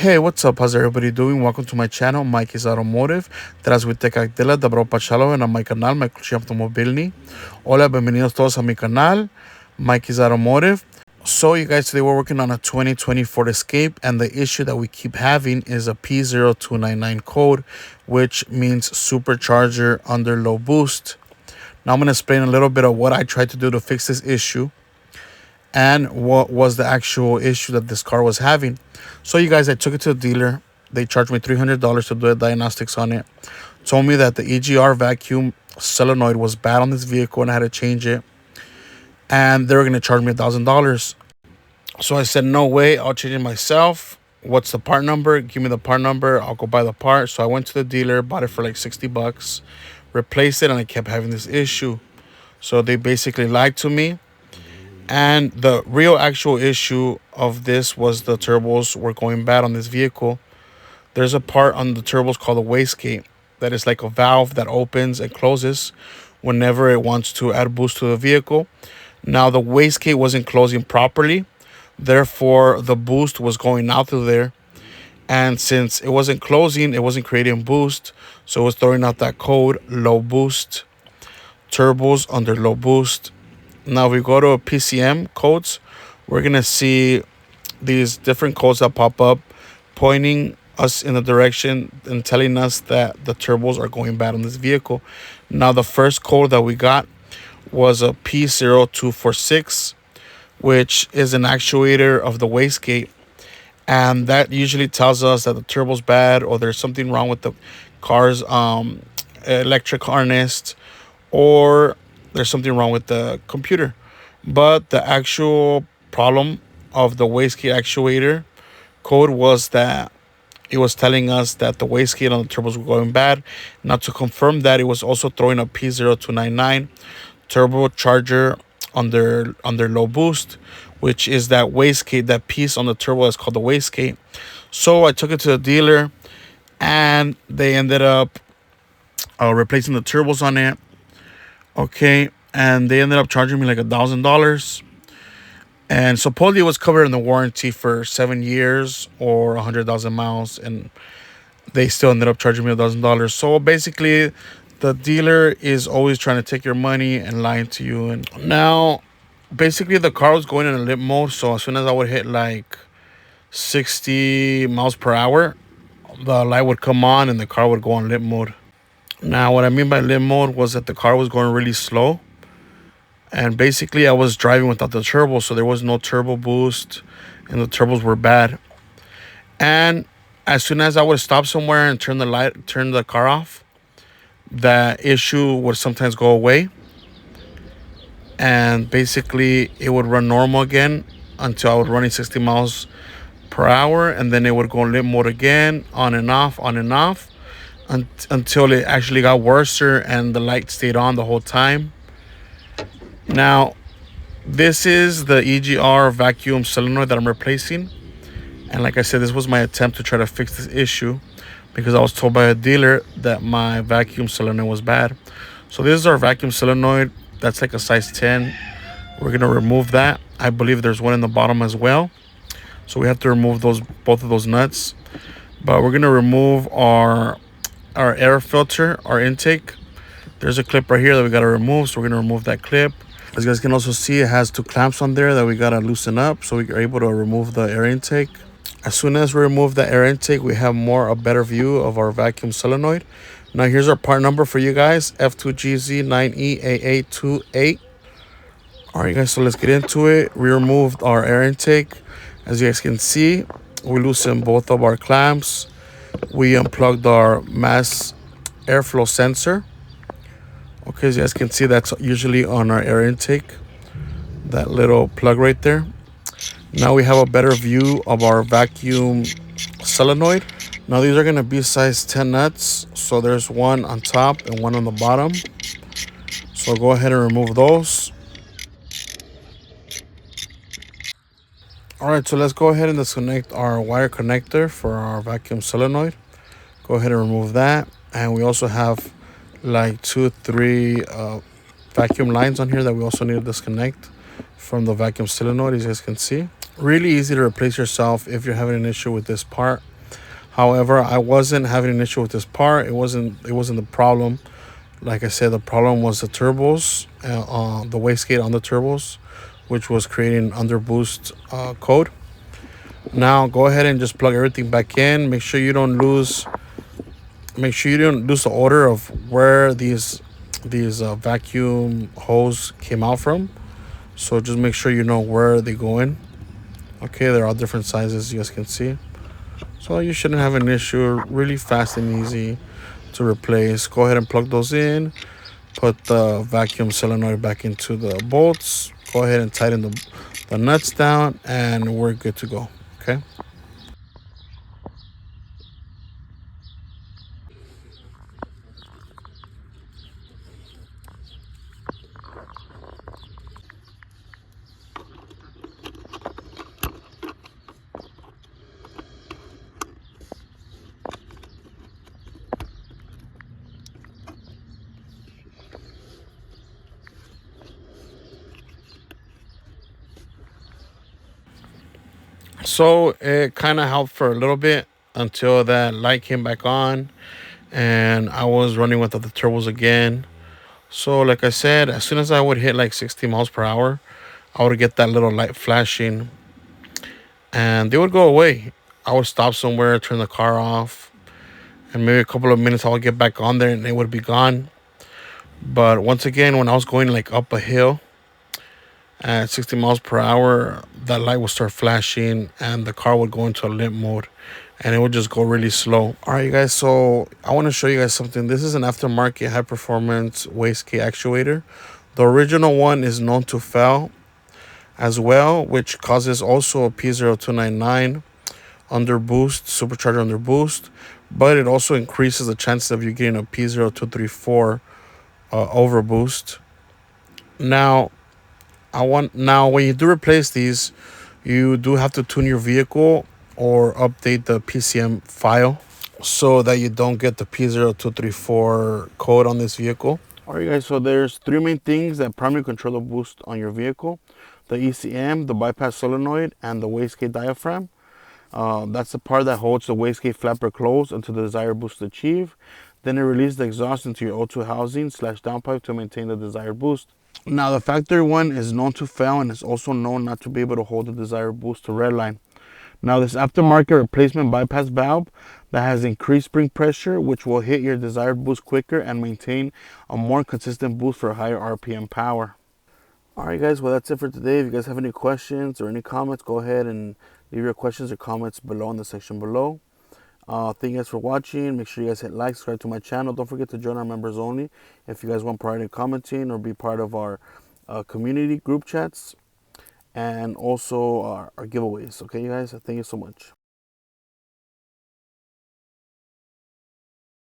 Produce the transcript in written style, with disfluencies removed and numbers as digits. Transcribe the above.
Hey, what's up? How's everybody doing? Welcome to my channel, Mikey's Automotive. Здравствуйте, как дела? Добро пожаловать на мой канал, мой ключи автомобильный. Hola, bienvenidos todos a mi canal, Mikey's Automotive. So, you guys, today we're working on a 2020 Ford Escape, and the issue that we keep having is a P0299 code, which means supercharger under low boost. Now, I'm going to explain a little bit of what I tried to do to fix this issue and what was the actual issue that this car was having. So you guys, I took it to the dealer. They charged me $300 to do the diagnostics on it. Told me that the EGR vacuum solenoid was bad on this vehicle and I had to change it. And they were going to charge me $1,000. So I said, no way, I'll change it myself. What's the part number? Give me the part number. I'll go buy the part. So I went to the dealer, bought it for like 60 bucks, replaced it, and I kept having this issue. So they basically lied to me. And the real actual issue of this was the turbos were going bad on this vehicle. There's a part on the turbos called the wastegate that is like a valve that opens and closes whenever it wants to add boost to the vehicle. Now the wastegate wasn't closing properly, therefore the boost was going out through there. And since it wasn't closing, it wasn't creating boost, so it was throwing out that code, low boost, turbos under low boost. Now, if we go to a PCM codes, we're going to see these different codes that pop up, pointing us in the direction and telling us that the turbos are going bad on this vehicle. Now, the first code that we got was a P0246, which is an actuator of the wastegate. And that usually tells us that the turbo's bad or there's something wrong with the car's electric harness, or there's something wrong with the computer. But the actual problem of the wastegate actuator code was that it was telling us that the wastegate on the turbos were going bad. Now, to confirm that, it was also throwing a P0299 turbocharger under low boost, which is that wastegate, that piece on the turbo is called the wastegate. So I took it to the dealer and they ended up replacing the turbos on it. Okay, and they ended up charging me like $1,000. And supposedly it was covered in the warranty for 7 years or 100,000 miles, and they still ended up charging me $1,000. So basically, the dealer is always trying to take your money and lying to you. And now, basically, the car was going in a limp mode. So as soon as I would hit like 60 miles per hour, the light would come on and the car would go on limp mode. Now, what I mean by limp mode was that the car was going really slow. And basically, I was driving without the turbo, so there was no turbo boost, and the turbos were bad. And as soon as I would stop somewhere and turn the car off, that issue would sometimes go away. And basically, it would run normal again until I was running 60 miles per hour, and then it would go limp mode again, on and off, until it actually got worse and the light stayed on the whole time. Now, this is the EGR vacuum solenoid that I'm replacing. And like I said, this was my attempt to try to fix this issue because I was told by a dealer that my vacuum solenoid was bad. So this is our vacuum solenoid. That's like a size 10. We're going to remove that. I believe there's one in the bottom as well. So we have to remove both of those nuts. But we're going to remove our air filter, our intake. There's a clip right here that we got to remove, so we're going to remove that clip. As you guys can also see, it has 2 clamps on there that we got to loosen up so we are able to remove the air intake. As soon as we remove the air intake, we have a better view of our vacuum solenoid. Now here's our part number for you guys, F2GZ9EAA28. All right, guys, so let's get into it. We removed our air intake. As you guys can see, we loosened both of our clamps. We unplugged our mass airflow sensor. Okay, as you guys can see, that's usually on our air intake, that little plug right there. Now we have a better view of our vacuum solenoid. Now these are going to be size 10 nuts. So there's one on top and one on the bottom. So go ahead and remove those. All right, so let's go ahead and disconnect our wire connector for our vacuum solenoid. Go ahead and remove that. And we also have like 2-3 vacuum lines on here that we also need to disconnect from the vacuum solenoid, as you guys can see. Really easy to replace yourself if you're having an issue with this part. However, I wasn't having an issue with this part. It wasn't the problem. Like I said, the problem was the turbos, the wastegate on the turbos, which was creating underboost code. Now go ahead and just plug everything back in. Make sure you don't lose the order of where these vacuum hose came out from. So just make sure you know where they go in. Okay, they're all different sizes, you guys can see. So you shouldn't have an issue. Really fast and easy to replace. Go ahead and plug those in. Put the vacuum solenoid back into the bolts. Go ahead and tighten the nuts down, and we're good to go. Okay. So it kind of helped for a little bit until that light came back on, and I was running with the turbos again. So like I said, as soon as I would hit like 60 miles per hour, I would get that little light flashing, and they would go away. I would stop somewhere, turn the car off, and maybe a couple of minutes I would get back on there and it would be gone. But once again, when I was going like up a hill at 60 miles per hour, that light would start flashing and the car would go into a limp mode and it would just go really slow. All right, you guys, so I want to show you guys something. This is an aftermarket high performance wastegate actuator. The original one is known to fail as well, which causes also a P0299 under boost, supercharger under boost, but it also increases the chances of you getting a P0234 over boost. Now, when you do replace these, you do have to tune your vehicle or update the PCM file so that you don't get the P0234 code on this vehicle. All right, guys, so there's three main things that primarily control the boost on your vehicle: the ECM, the bypass solenoid, and the wastegate diaphragm. That's the part that holds the wastegate flapper closed until the desired boost is achieved. Then it releases the exhaust into your O2 housing / downpipe to maintain the desired boost. Now, the factory one is known to fail and is also known not to be able to hold the desired boost to redline. Now, this aftermarket replacement bypass valve that has increased spring pressure, which will hit your desired boost quicker and maintain a more consistent boost for higher RPM power. All right, guys, well, that's it for today. If you guys have any questions or any comments, go ahead and leave your questions or comments below in the section below. Thank you guys for watching. Make sure you guys hit like, subscribe to my channel. Don't forget to join our members only if you guys want priority commenting or be part of our community group chats and also our giveaways. Okay, you guys, thank you so much.